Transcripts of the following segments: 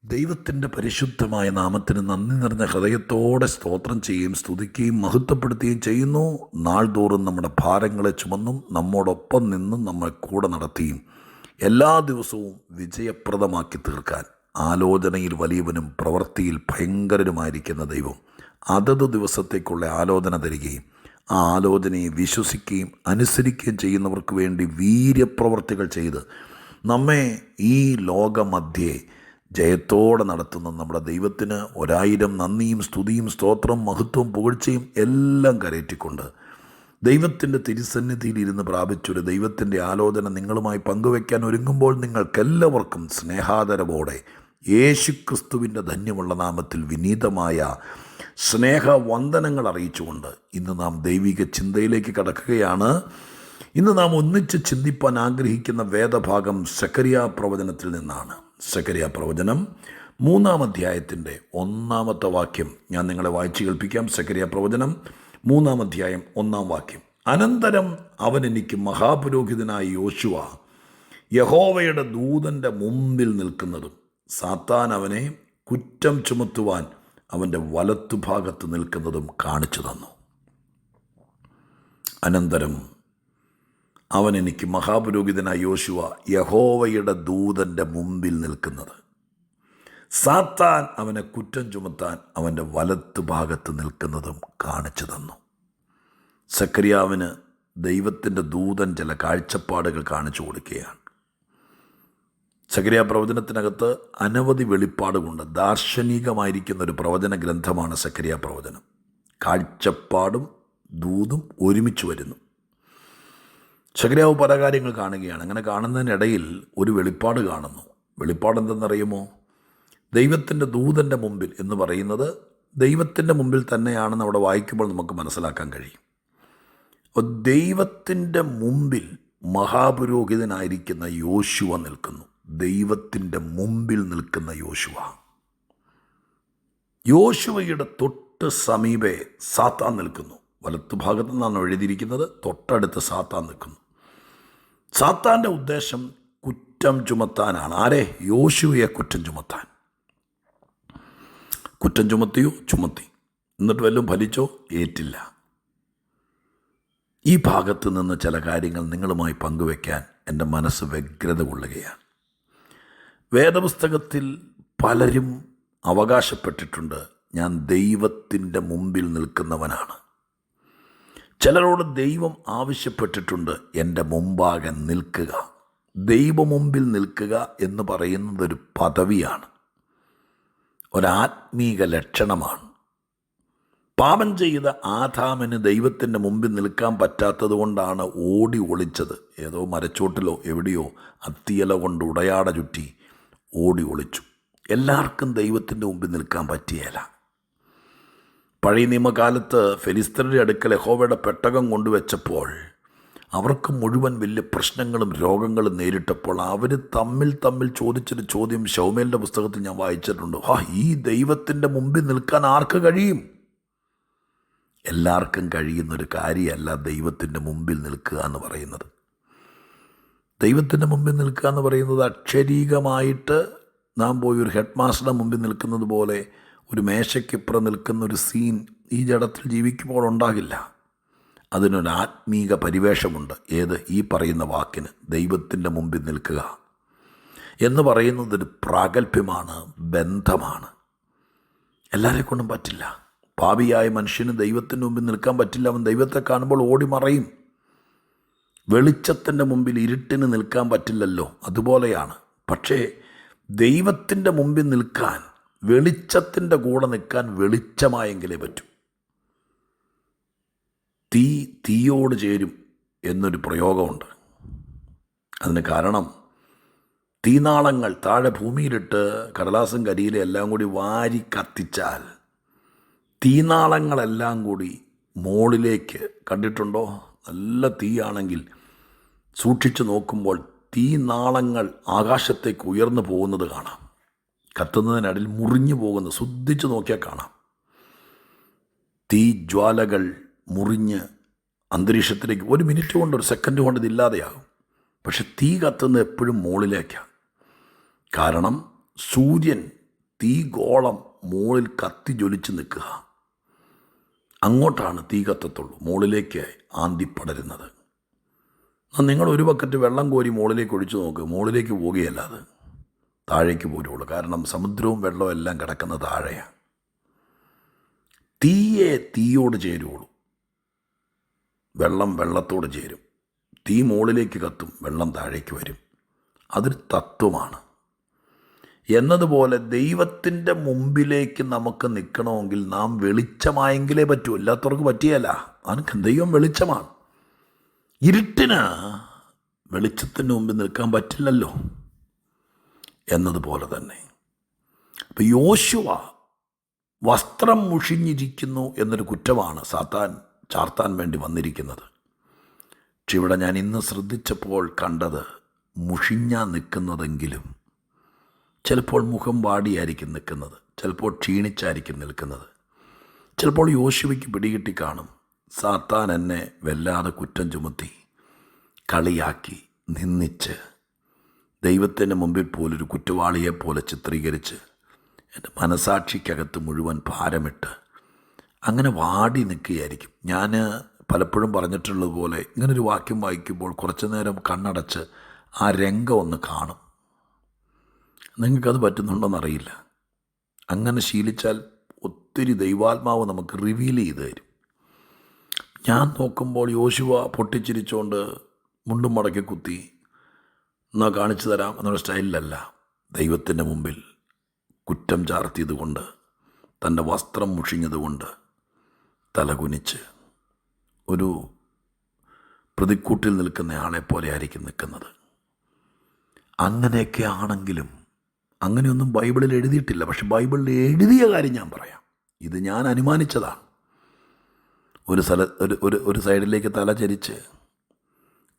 ദൈവത്തിൻ്റെ പരിശുദ്ധമായ നാമത്തിന് നന്ദി നിറഞ്ഞ ഹൃദയത്തോടെ സ്തോത്രം ചെയ്യുകയും സ്തുതിക്കുകയും മഹത്വപ്പെടുത്തുകയും ചെയ്യുന്നു. നാൾതോറും നമ്മുടെ ഭാരങ്ങളെ ചുമന്നും നമ്മോടൊപ്പം നിന്നും നമ്മെ കൂടെ നടത്തിയും എല്ലാ ദിവസവും വിജയപ്രദമാക്കി തീർക്കാൻ ആലോചനയിൽ വലിയവനും പ്രവൃത്തിയിൽ ഭയങ്കരനുമായിരിക്കുന്ന ദൈവം അതത് ദിവസത്തേക്കുള്ള ആലോചന തരികയും ആ ആലോചനയെ വിശ്വസിക്കുകയും അനുസരിക്കുകയും ചെയ്യുന്നവർക്ക് വേണ്ടി വീര്യപ്രവർത്തികൾ ചെയ്ത് നമ്മെ ഈ ലോകമധ്യേ ജയത്തോടെ നടത്തുന്ന നമ്മുടെ ദൈവത്തിന് 1000 നന്ദിയും സ്തുതിയും സ്തോത്രം മഹത്വവും പുകഴ്ചയും എല്ലാം കരയറ്റിക്കൊണ്ട് ദൈവത്തിൻ്റെ തിരുസന്നിധിയിൽ ഇരുന്ന് പ്രാപിച്ചൊരു ദൈവത്തിൻ്റെ ആലോചന നിങ്ങളുമായി പങ്കുവയ്ക്കാൻ ഒരുങ്ങുമ്പോൾ നിങ്ങൾക്കെല്ലാവർക്കും സ്നേഹാദരവോടെ യേശുക്രിസ്തുവിൻ്റെ ധന്യമുള്ള നാമത്തിൽ വിനീതമായ സ്നേഹവന്ദനങ്ങൾ അറിയിച്ചുകൊണ്ട് ഇന്ന് നാം ദൈവിക ചിന്തയിലേക്ക് കടക്കുകയാണ്. ഇന്ന് നാം ഒന്നിച്ച് ചിന്തിപ്പാൻ ആഗ്രഹിക്കുന്ന വേദഭാഗം സെഖര്യാ പ്രവചനത്തിൽ നിന്നാണ്. സെഖര്യാ പ്രവചനം 3-ാം അധ്യായത്തിൻ്റെ 1-ാമത്തെ വാക്യം ഞാൻ നിങ്ങളെ വായിച്ചു കേൾപ്പിക്കാം. സെഖര്യാ പ്രവചനം 3-ാം അധ്യായം 1-ാം വാക്യം. അനന്തരം അവൻ എനിക്ക് മഹാപുരോഹിതനായ യോശുവ യഹോവയുടെ ദൂതൻ്റെ മുമ്പിൽ നിൽക്കുന്നതും സാത്താൻ അവനെ കുറ്റം ചുമത്തുവാൻ അവൻ്റെ വലത്തുഭാഗത്ത് നിൽക്കുന്നതും കാണിച്ചു തന്നു. അനന്തരം അവൻ എനിക്ക് മഹാപുരോഹിതനായ യോശുവ യഹോവയുടെ ദൂതൻ്റെ മുമ്പിൽ നിൽക്കുന്നത്, സാത്താൻ അവനെ കുറ്റം ചുമത്താൻ അവൻ്റെ വലത്തുഭാഗത്ത് നിൽക്കുന്നതും കാണിച്ചു തന്നു. സെഖര്യാവിന് ദൈവത്തിൻ്റെ ദൂതൻ ചില കാഴ്ചപ്പാടുകൾ കാണിച്ചു കൊടുക്കുകയാണ്. സെഖര്യാ പ്രവചനത്തിനകത്ത് അനവധി വെളിപ്പാടുകളുണ്ട്. ദാർശനികമായിരിക്കുന്ന ഒരു പ്രവചന ഗ്രന്ഥമാണ് സെഖര്യാ പ്രവചനം. കാഴ്ചപ്പാടും ദൂതും ഒരുമിച്ച് വരുന്നു. സെഖര്യാവ് പല കാര്യങ്ങൾ കാണുകയാണ്. അങ്ങനെ കാണുന്നതിനിടയിൽ ഒരു വെളിപ്പാട് കാണുന്നു. വെളിപ്പാട് എന്തെന്നറിയുമോ? ദൈവത്തിൻ്റെ ദൂതൻ്റെ മുമ്പിൽ എന്ന് പറയുന്നത് ദൈവത്തിൻ്റെ മുമ്പിൽ തന്നെയാണെന്ന് അവിടെ വായിക്കുമ്പോൾ നമുക്ക് മനസ്സിലാക്കാൻ കഴിയും. അപ്പോൾ ദൈവത്തിൻ്റെ മുമ്പിൽ മഹാപുരോഹിതനായിരിക്കുന്ന യോശുവ നിൽക്കുന്നു. ദൈവത്തിൻ്റെ മുമ്പിൽ നിൽക്കുന്ന യോശുവയുടെ തൊട്ട് സമീപേ സാത്താൻ നിൽക്കുന്നു. വലത്തുഭാഗത്ത് നിന്നാണ് എഴുതിയിരിക്കുന്നത്. തൊട്ടടുത്ത് സാത്താൻ നിൽക്കുന്നു. സാത്താൻ്റെ ഉദ്ദേശം കുറ്റം ചുമത്താനാണ്. ആരെ? യോശുവയെ കുറ്റം ചുമത്താൻ. കുറ്റം ചുമത്തിയോ? ചുമത്തി. എന്നിട്ട് വല്ലതും ഫലിച്ചോ? ഏറ്റില്ല. ഈ ഭാഗത്ത് നിന്ന് ചില കാര്യങ്ങൾ നിങ്ങളുമായി പങ്കുവയ്ക്കാൻ എൻ്റെ മനസ്സ് വ്യഗ്രത കൊള്ളുകയാണ്. വേദപുസ്തകത്തിൽ പലരും അവകാശപ്പെട്ടിട്ടുണ്ട്, ഞാൻ ദൈവത്തിൻ്റെ മുമ്പിൽ നിൽക്കുന്നവനാണ്. ചിലരോട് ദൈവം ആവശ്യപ്പെട്ടിട്ടുണ്ട്, എൻ്റെ മുമ്പാകെ നിൽക്കുക. ദൈവമുമ്പിൽ നിൽക്കുക എന്ന് പറയുന്നതൊരു പദവിയാണ്, ഒരാത്മീക ലക്ഷണമാണ്. പാപം ചെയ്ത ആദാമിന് ദൈവത്തിൻ്റെ മുമ്പിൽ നിൽക്കാൻ പറ്റാത്തത് കൊണ്ടാണ് ഓടി ഒളിച്ചത്. ഏതോ മരച്ചോട്ടിലോ എവിടെയോ അത്തിയില കൊണ്ട് ഉടയാട ചുറ്റി ഓടി ഒളിച്ചു. എല്ലാവർക്കും ദൈവത്തിൻ്റെ മുമ്പിൽ നിൽക്കാൻ പറ്റിയല്ല. പഴയ നിയമകാലത്ത് ഫെലിസ്ത്യരുടെ അടുക്കൽ യഹോവയുടെ പെട്ടകം കൊണ്ടുവച്ചപ്പോൾ അവർക്ക് മുഴുവൻ വലിയ പ്രശ്നങ്ങളും രോഗങ്ങളും നേരിട്ടപ്പോൾ അവർ തമ്മിൽ ചോദിച്ചൊരു ചോദ്യം ശൗമേലിൻ്റെ പുസ്തകത്തിൽ ഞാൻ വായിച്ചിട്ടുണ്ട്. ഈ ദൈവത്തിൻ്റെ മുമ്പിൽ നിൽക്കാൻ ആർക്ക് കഴിയും? എല്ലാവർക്കും കഴിയുന്നൊരു കാര്യമല്ല ദൈവത്തിൻ്റെ മുമ്പിൽ നിൽക്കുക എന്ന് പറയുന്നത്. ദൈവത്തിൻ്റെ മുമ്പിൽ നിൽക്കുക എന്ന് പറയുന്നത് അക്ഷരീകമായിട്ട് നാം പോയി ഒരു ഹെഡ് മാസ്റ്ററുടെ മുമ്പിൽ നിൽക്കുന്നത് പോലെ ഒരു മേശയ്ക്കിപ്പുറം നിൽക്കുന്ന ഒരു സീൻ ഈ ജഡത്തിൽ ജീവിക്കുമ്പോൾ ഉണ്ടാകില്ല. അതിനൊരു ആത്മീക പരിവേഷമുണ്ട്. ഏത്? ഈ പറയുന്ന വാക്കിന് ദൈവത്തിൻ്റെ മുമ്പിൽ നിൽക്കുക എന്ന് പറയുന്നതൊരു പ്രാഗൽഭ്യമാണ്, ബന്ധമാണ്. എല്ലാവരെ കൊണ്ടും പറ്റില്ല. പാപിയായ മനുഷ്യന് ദൈവത്തിൻ്റെ മുമ്പിൽ നിൽക്കാൻ പറ്റില്ല. അവൻ ദൈവത്തെ കാണുമ്പോൾ ഓടി മറയും. വെളിച്ചത്തിൻ്റെ മുമ്പിൽ ഇരുട്ടിന് നിൽക്കാൻ പറ്റില്ലല്ലോ, അതുപോലെയാണ്. പക്ഷേ ദൈവത്തിൻ്റെ മുമ്പിൽ നിൽക്കാൻ, വെളിച്ചത്തിൻ്റെ കൂടെ നിൽക്കാൻ വെളിച്ചമായെങ്കിലേ പറ്റൂ. തീയോട് ചേരും എന്നൊരു പ്രയോഗമുണ്ട്. അതിന് കാരണം തീനാളങ്ങൾ താഴെ ഭൂമിയിലിട്ട് കടലാസും കരിയിലും എല്ലാം കൂടി വാരി കത്തിച്ചാൽ തീനാളങ്ങളെല്ലാം കൂടി മുകളിലേക്ക്, കണ്ടിട്ടുണ്ടോ? നല്ല തീയാണെങ്കിൽ സൂക്ഷിച്ചു നോക്കുമ്പോൾ തീനാളങ്ങൾ ആകാശത്തേക്ക് ഉയർന്നു പോകുന്നത് കാണാം. കത്തുന്നതിനിടയിൽ മുറിഞ്ഞു പോകുന്നത് ശ്രദ്ധിച്ചു നോക്കിയാൽ കാണാം. തീജ്വാലകൾ മുറിഞ്ഞ് അന്തരീക്ഷത്തിലേക്ക് 1 മിനിറ്റ് കൊണ്ട്, 1 സെക്കൻഡ് കൊണ്ട് ഇതില്ലാതെയാകും. പക്ഷെ തീ കത്തുന്നത് എപ്പോഴും മുകളിലേക്കാണ്. കാരണം സൂര്യൻ തീ ഗോളം മുകളിൽ കത്തി ജ്വലിച്ച് നിൽക്കുക. അങ്ങോട്ടാണ് തീ കത്തത്തുള്ളൂ, മുകളിലേക്ക് ആന്തി പടരുന്നത്. നിങ്ങൾ ഒരു ബക്കറ്റ് വെള്ളം കോരി മുകളിലേക്ക് ഒഴിച്ചു നോക്ക്, മുകളിലേക്ക് പോവുകയല്ല, അത് താഴേക്ക് പോരുള്ളൂ. കാരണം സമുദ്രവും വെള്ളവും എല്ലാം കിടക്കുന്ന താഴെയാണ്. തീയെ തീയോട് ചേരുള്ളൂ, വെള്ളം വെള്ളത്തോട് ചേരും. തീ മുകളിലേക്ക് കത്തും, വെള്ളം താഴേക്ക് വരും. അതൊരു തത്വമാണ്. എന്നതുപോലെ ദൈവത്തിൻ്റെ മുമ്പിലേക്ക് നമുക്ക് നിൽക്കണമെങ്കിൽ നാം വെളിച്ചമായെങ്കിലേ പറ്റൂ, അല്ലാത്തവർക്ക് പറ്റിയല്ല. അനക്ക് ദൈവം വെളിച്ചമാണ്. ഇരുട്ടിന് വെളിച്ചത്തിന് മുമ്പിൽ നിൽക്കാൻ പറ്റില്ലല്ലോ. എന്നതുപോലെ തന്നെ അപ്പോൾ യോശുവ വസ്ത്രം മുഷിഞ്ഞിരിക്കുന്നു എന്നൊരു കുറ്റമാണ് സാത്താൻ ചാർത്താൻ വേണ്ടി വന്നിരിക്കുന്നത്. പക്ഷെ ഇവിടെ ഞാൻ ഇന്ന് ശ്രദ്ധിച്ചപ്പോൾ കണ്ടത്, മുഷിഞ്ഞാ നിൽക്കുന്നതെങ്കിലും ചിലപ്പോൾ മുഖം വാടിയായിരിക്കും നിൽക്കുന്നത്, ചിലപ്പോൾ ക്ഷീണിച്ചായിരിക്കും നിൽക്കുന്നത്. ചിലപ്പോൾ യോശുവയ്ക്ക് പിടികിട്ടി കാണും, സാത്താൻ എന്നെ വല്ലാതെ കുറ്റം ചുമത്തി കളിയാക്കി നിന്ദിച്ച് ദൈവത്തിൻ്റെ മുമ്പിൽ പോലൊരു കുറ്റവാളിയെപ്പോലെ ചിത്രീകരിച്ച് എൻ്റെ മനസാക്ഷിക്കകത്ത് മുഴുവൻ ഭാരമിട്ട് അങ്ങനെ വാടി നിൽക്കുകയായിരിക്കും. ഞാൻ പലപ്പോഴും പറഞ്ഞിട്ടുള്ളതുപോലെ ഇങ്ങനൊരു വാക്യം വായിക്കുമ്പോൾ കുറച്ചു നേരം കണ്ണടച്ച് ആ രംഗം ഒന്ന് കാണും. നിങ്ങൾക്കത് പറ്റുന്നുണ്ടോയെന്നറിയില്ല. അങ്ങനെ ശീലിച്ചാൽ ഒത്തിരി ദൈവാത്മാവ് നമുക്ക് റിവീൽ ചെയ്ത് തരും. ഞാൻ നോക്കുമ്പോൾ യോശുവ പൊട്ടിച്ചിരിച്ചുകൊണ്ട് മുണ്ടും മടക്കി കുത്തി എന്നാൽ കാണിച്ചു തരാം എന്നുള്ള സ്റ്റൈലിലല്ല, ദൈവത്തിൻ്റെ മുമ്പിൽ കുറ്റം ചാർത്തിയതുകൊണ്ട്, തൻ്റെ വസ്ത്രം മുഷിഞ്ഞതുകൊണ്ട് തലകുനിച്ച് ഒരു പ്രതിക്കൂട്ടിൽ നിൽക്കുന്ന ആളെപ്പോലെ ആയിരിക്കും നിൽക്കുന്നത്. അങ്ങനെയൊക്കെ ആണെങ്കിലും, അങ്ങനെയൊന്നും ബൈബിളിൽ എഴുതിയിട്ടില്ല. പക്ഷെ ബൈബിളിൽ എഴുതിയ കാര്യം ഞാൻ പറയാം. ഇത് ഞാൻ അനുമാനിച്ചതാണ്. ഒരു സൈഡിലേക്ക് തല ചരിച്ച്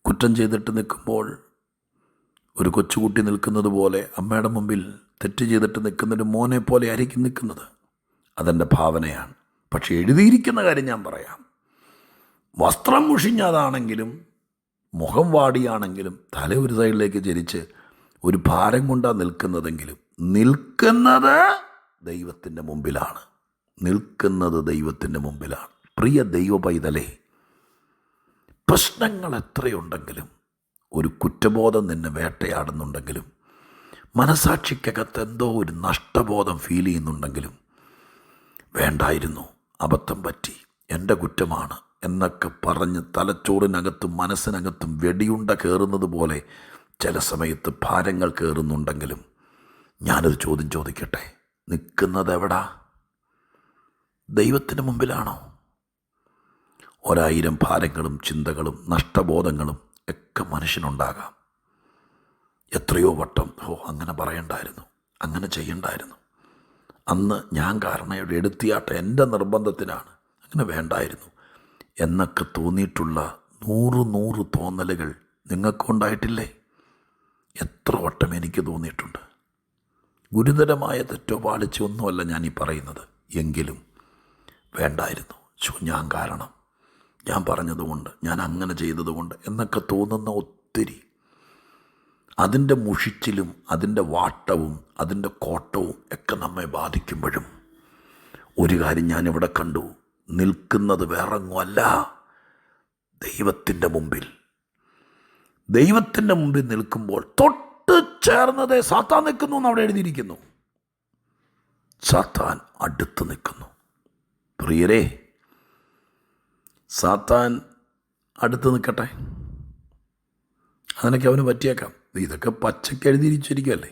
കുറ്റം ചെയ്തിട്ട് നിൽക്കുമ്പോൾ ഒരു കൊച്ചുകുട്ടി നിൽക്കുന്നത് പോലെ, അമ്മയുടെ മുമ്പിൽ തെറ്റ് ചെയ്തിട്ട് നിൽക്കുന്നൊരു മോനെ പോലെ ആയിരിക്കും നിൽക്കുന്നത്. അതെൻ്റെ ഭാവനയാണ്. പക്ഷെ എഴുതിയിരിക്കുന്ന കാര്യം ഞാൻ പറയാം. വസ്ത്രം മുഷിഞ്ഞതാണെങ്കിലും മുഖം വാടിയാണെങ്കിലും തല ഒരു സൈഡിലേക്ക് ചരിച്ച് ഒരു ഭാരം കൊണ്ടാണ് നിൽക്കുന്നതെങ്കിലും നിൽക്കുന്നത് ദൈവത്തിൻ്റെ മുമ്പിലാണ്. നിൽക്കുന്നത് ദൈവത്തിൻ്റെ മുമ്പിലാണ്. പ്രിയ ദൈവ പൈതലേ, പ്രശ്നങ്ങൾ എത്രയുണ്ടെങ്കിലും, ഒരു കുറ്റബോധം നിന്നെ വേട്ടയാടുന്നുണ്ടെങ്കിലും, മനസാക്ഷിക്കകത്ത് എന്തോ ഒരു നഷ്ടബോധം ഫീൽ ചെയ്യുന്നുണ്ടെങ്കിലും, വേണ്ടായിരുന്നു, അബദ്ധം പറ്റി, എൻ്റെ കുറ്റമാണ് എന്നൊക്കെ പറഞ്ഞ് തലച്ചോറിനകത്തും മനസ്സിനകത്തും വെടിയുണ്ട കയറുന്നത് പോലെ ചില സമയത്ത് ഭാരങ്ങൾ കയറുന്നുണ്ടെങ്കിലും, ഞാനൊരു ചോദ്യം ചോദിക്കട്ടെ, നിൽക്കുന്നത് എവിടാ? ദൈവത്തിന് മുമ്പിലാണോ? 1000 ഭാരങ്ങളും ചിന്തകളും നഷ്ടബോധങ്ങളും ഒക്കെ മനുഷ്യനുണ്ടാകാം. എത്രയോ വട്ടം അങ്ങനെ പറയണ്ടായിരുന്നു, അങ്ങനെ ചെയ്യണ്ടായിരുന്നു, അന്ന് ഞാൻ കാരണം ഇവിടെ എടുത്തിയാട്ട എൻ്റെ നിർബന്ധത്തിനാണ്, അങ്ങനെ വേണ്ടായിരുന്നു എന്നൊക്കെ തോന്നിയിട്ടുള്ള 100 തോന്നലുകൾ നിങ്ങൾക്കുണ്ടായിട്ടില്ലേ? എത്ര വട്ടം എനിക്ക് തോന്നിയിട്ടുണ്ട്. ഗുരുതരമായ തെറ്റോ പാളിച്ചോ ഒന്നുമല്ല ഞാനീ പറയുന്നത്. എങ്കിലും വേണ്ടായിരുന്നു, ഞാൻ കാരണം, ഞാൻ പറഞ്ഞതുകൊണ്ട്, ഞാൻ അങ്ങനെ ചെയ്തതുകൊണ്ട് എന്നൊക്കെ തോന്നുന്ന ഒത്തിരി. അതിൻ്റെ മുഷിച്ചിലും അതിൻ്റെ വാട്ടവും അതിൻ്റെ കോട്ടവും ഒക്കെ നമ്മെ ബാധിക്കുമ്പോഴും ഒരു കാര്യം ഞാനിവിടെ കണ്ടു, നിൽക്കുന്നത് വേറൊന്നുമല്ല, ദൈവത്തിൻ്റെ മുമ്പിൽ. ദൈവത്തിൻ്റെ മുമ്പിൽ നിൽക്കുമ്പോൾ തൊട്ട് ചേർന്നതേ സാത്താൻ നിൽക്കുന്നു എന്ന് അവിടെ എഴുതിയിരിക്കുന്നു. സാത്താൻ അടുത്ത് നിൽക്കുന്നു. പ്രിയരേ, സാത്താൻ അടുത്ത് നിൽക്കട്ടെ, അതിനൊക്കെ അവന് പറ്റിയേക്കാം. ഇതൊക്കെ പച്ചയ്ക്ക് എഴുതിയിരിച്ചിരിക്കുകയല്ലേ.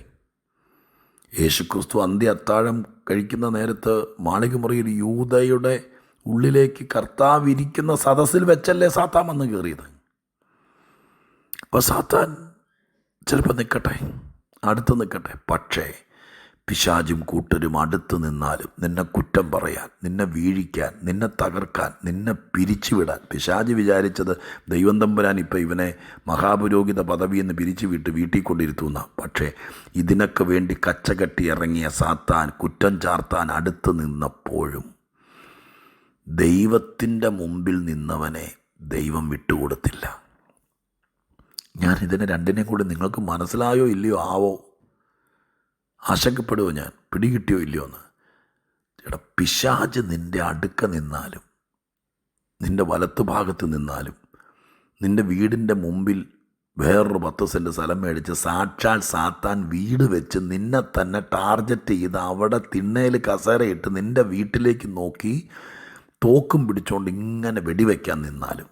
യേശുക്രിസ്തു അന്ത്യ അത്താഴം കഴിക്കുന്ന നേരത്ത് മാളികമുറിയിൽ യൂദയുടെ ഉള്ളിലേക്ക് കർത്താവ് ഇരിക്കുന്ന സദസ്സിൽ വെച്ചല്ലേ സാത്താൻ വന്ന് കയറിയത്. അപ്പോൾ സാത്താൻ ചിലപ്പോൾ നിൽക്കട്ടെ, അടുത്ത് നിൽക്കട്ടെ. പക്ഷേ പിശാചും കൂട്ടരും അടുത്ത് നിന്നാലും നിന്നെ കുറ്റം പറയാൻ, നിന്നെ വീഴിക്കാൻ, നിന്നെ തകർക്കാൻ, നിന്നെ പിരിച്ചുവിടാൻ. പിശാച് വിചാരിച്ചത് ദൈവം തമ്പുരാൻ ഇപ്പം ഇവനെ മഹാപുരോഹിത പദവിയിൽ നിന്ന് പിരിച്ചു വിട്ട് വീട്ടിൽ കൊണ്ടിരുത്തുന്ന. പക്ഷേ ഇതിനൊക്കെ വേണ്ടി കച്ചകെട്ടി ഇറങ്ങിയ സാത്താൻ കുറ്റം ചാർത്താൻ അടുത്ത് നിന്നപ്പോഴും ദൈവത്തിൻ്റെ മുമ്പിൽ നിന്നവനെ ദൈവം വിട്ടുകൊടുത്തില്ല. ഞാൻ ഇതിനെ രണ്ടിനെയും കൂടി നിങ്ങൾക്ക് മനസ്സിലായോ ഇല്ലയോ ആവോ, ആശങ്കപ്പെടുമോ ഞാൻ പിടികിട്ടിയോ ഇല്ലയോ എന്ന്? ചേട്ടാ, പിശാച് നിൻ്റെ അടുക്ക നിന്നാലും, നിൻ്റെ വലത്ത് ഭാഗത്ത് നിന്നാലും, നിൻ്റെ വീടിൻ്റെ മുമ്പിൽ വേറൊരു 10 സെൻറ്റ് സ്ഥലം മേടിച്ച് സാക്ഷാൽ സാത്താൻ വീട് വെച്ച് നിന്നെ തന്നെ ടാർഗറ്റ് ചെയ്ത് അവിടെ തിണ്ണയിൽ കസേരയിട്ട് നിൻ്റെ വീട്ടിലേക്ക് നോക്കി തോക്കും പിടിച്ചുകൊണ്ട് ഇങ്ങനെ വെടിവെക്കാൻ നിന്നാലും,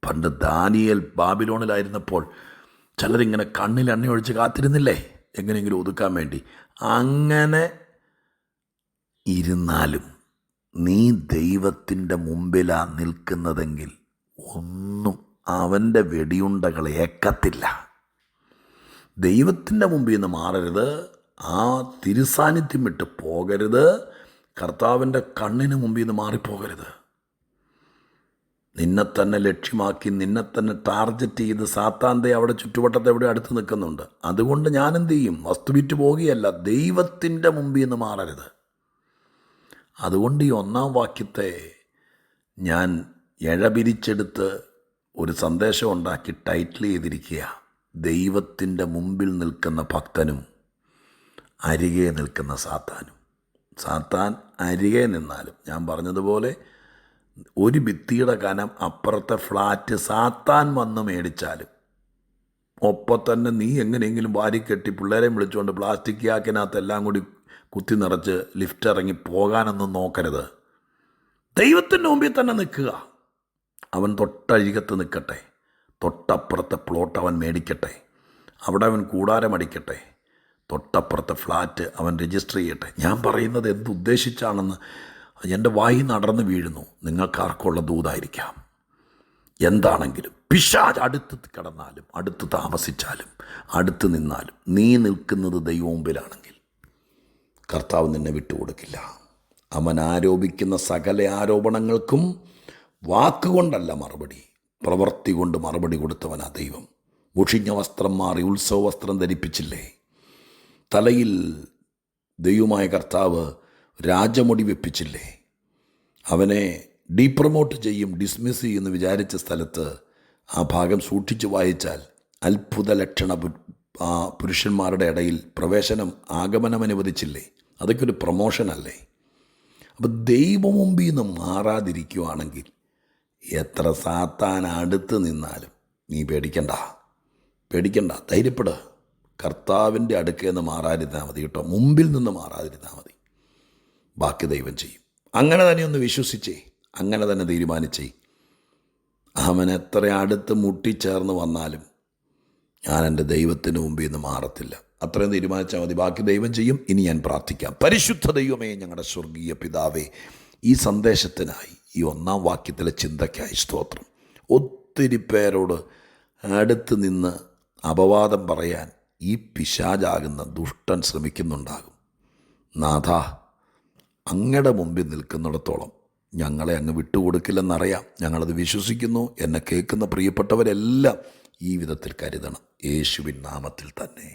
പണ്ട് ദാനിയേൽ ബാബിലോണിലായിരുന്നപ്പോൾ ചിലരിങ്ങനെ കണ്ണിൽ എണ്ണ ഒഴിച്ച് കാത്തിരുന്നില്ലേ എങ്ങനെയെങ്കിലും ഒതുക്കാൻ വേണ്ടി? അങ്ങനെ ഇരുന്നാലും നീ ദൈവത്തിൻ്റെ മുമ്പിലാണ് നിൽക്കുന്നതെങ്കിൽ ഒന്നും അവൻ്റെ വെടിയുണ്ടകൾ ഏക്കത്തില്ല. ദൈവത്തിൻ്റെ മുമ്പിൽ നിന്ന് മാറരുത്, ആ തിരുസാന്നിധ്യം വിട്ട് പോകരുത്, കർത്താവിൻ്റെ കണ്ണിന് മുമ്പിൽ നിന്ന് മാറിപ്പോകരുത്. നിന്നെ തന്നെ ലക്ഷ്യമാക്കി നിന്നെ തന്നെ ടാർഗറ്റ് ചെയ്ത് സാത്താൻ്റെ അവിടെ ചുറ്റുവട്ടത്തെ എവിടെ അടുത്ത് നിൽക്കുന്നുണ്ട്. അതുകൊണ്ട് ഞാൻ എന്ത് ചെയ്യും? വസ്തു വിറ്റ് പോവുകയല്ല, ദൈവത്തിൻ്റെ മുമ്പിൽ നിന്ന് മാറരുത്. അതുകൊണ്ട് ഈ 1-ാം വാക്യത്തെ ഞാൻ ഇഴപിരിച്ചെടുത്ത് ഒരു സന്ദേശം ഉണ്ടാക്കി ടൈറ്റിൽ ചെയ്തിരിക്കുക, ദൈവത്തിൻ്റെ മുമ്പിൽ നിൽക്കുന്ന ഭക്തനും അരികെ നിൽക്കുന്ന സാത്താനും. സാത്താൻ അരികെ നിന്നാലും, ഞാൻ പറഞ്ഞതുപോലെ ഒരു ഭിത്തിയുടെ കനം അപ്പുറത്തെ ഫ്ലാറ്റ് സാത്താൻ വന്ന് മേടിച്ചാലും, ഒപ്പം തന്നെ നീ എങ്ങനെയെങ്കിലും വാരിക്കെട്ടി പിള്ളേരെ വിളിച്ചുകൊണ്ട് പ്ലാസ്റ്റിക് യാക്കിനകത്ത് എല്ലാം കൂടി കുത്തി നിറച്ച് ലിഫ്റ്റ് ഇറങ്ങി പോകാനൊന്നും നോക്കരുത്. ദൈവത്തിൻ്റെ മുമ്പിൽ തന്നെ നിൽക്കുക. അവൻ തൊട്ടഴികത്ത് നിൽക്കട്ടെ, തൊട്ടപ്പുറത്തെ പ്ലോട്ട് അവൻ മേടിക്കട്ടെ, അവിടെ അവൻ കൂടാരമടിക്കട്ടെ, തൊട്ടപ്പുറത്തെ ഫ്ലാറ്റ് അവൻ രജിസ്റ്റർ ചെയ്യട്ടെ. ഞാൻ പറയുന്നത് എന്തുദ്ദേശിച്ചാണെന്ന് എൻ്റെ വായി നടന്ന് വീഴുന്നു. നിങ്ങൾക്കാർക്കുള്ള ദൂതായിരിക്കാം. എന്താണെങ്കിലും പിശാച് അടുത്ത് കിടന്നാലും, അടുത്ത് താമസിച്ചാലും, അടുത്ത് നിന്നാലും, നീ നിൽക്കുന്നത് ദൈവ മുമ്പിലാണെങ്കിൽ കർത്താവ് നിന്നെ വിട്ടുകൊടുക്കില്ല. അവൻ ആരോപിക്കുന്ന സകല ആരോപണങ്ങൾക്കും വാക്കുകൊണ്ടല്ല മറുപടി, പ്രവൃത്തി കൊണ്ട് മറുപടി കൊടുത്തവനാ ദൈവം. മുഷിഞ്ഞ വസ്ത്രം മാറി ഉത്സവ വസ്ത്രം ധരിപ്പിച്ചില്ലേ? തലയിൽ ദൈവമായ കർത്താവ് രാജമുടി വെപ്പിച്ചില്ലേ? അവനെ ഡീപ്രമോട്ട് ചെയ്യും, ഡിസ്മിസ് ചെയ്യുമെന്ന് വിചാരിച്ച സ്ഥലത്ത് ആ ഭാഗം സൂക്ഷിച്ച് വായിച്ചാൽ അത്ഭുത ലക്ഷണ പുരുഷന്മാരുടെ ഇടയിൽ പ്രവേശനം, ആഗമനം അനുവദിച്ചില്ലേ? അതൊക്കെ ഒരു പ്രൊമോഷനല്ലേ? അപ്പം ദൈവമുമ്പിൽ നിന്ന് മാറാതിരിക്കുവാണെങ്കിൽ എത്ര സാത്താൻ അടുത്ത് നിന്നാലും നീ പേടിക്കണ്ട, ധൈര്യപ്പെട്. കർത്താവിൻ്റെ അടുക്കൽ നിന്ന് മാറാതിരുന്നാൽ മതി കേട്ടോ, മുമ്പിൽ നിന്ന് മാറാതിരുന്നാൽ മതി. ബാക്കി ദൈവം ചെയ്യും. അങ്ങനെ തന്നെ ഒന്ന് വിശ്വസിച്ചേ, അങ്ങനെ തന്നെ തീരുമാനിച്ചേ. അവൻ എത്ര അടുത്ത് മുട്ടിച്ചേർന്ന് വന്നാലും ഞാൻ എൻ്റെ ദൈവത്തിന് മുമ്പിൽ നിന്ന് മാറത്തില്ല. അത്രയും തീരുമാനിച്ചാൽ മതി, ബാക്കി ദൈവം ചെയ്യും. ഇനി ഞാൻ പ്രാർത്ഥിക്കാം. പരിശുദ്ധ ദൈവമേ, ഞങ്ങളുടെ സ്വർഗീയ പിതാവേ, ഈ സന്ദേശത്തിനായി, ഈ 1-ാം വാക്യത്തിലെ ചിന്തയ്ക്കായി സ്തോത്രം. ഒത്തിരി പേരോട് അടുത്ത് നിന്ന് അപവാദം പറയാൻ ഈ പിശാചാകുന്ന ദുഷ്ടൻ ശ്രമിക്കുന്നുണ്ടാകും. നാഥ, അങ്ങയുടെ മുമ്പിൽ നിൽക്കുന്നിടത്തോളം ഞങ്ങളെ അങ്ങ് വിട്ടുകൊടുക്കില്ലെന്നറിയാം. ഞങ്ങളത് വിശ്വസിക്കുന്നു. എന്നെ കേൾക്കുന്ന പ്രിയപ്പെട്ടവരെല്ലാം ഈ വിധത്തിൽ കരുതണം. യേശുവിൻ നാമത്തിൽ തന്നെ.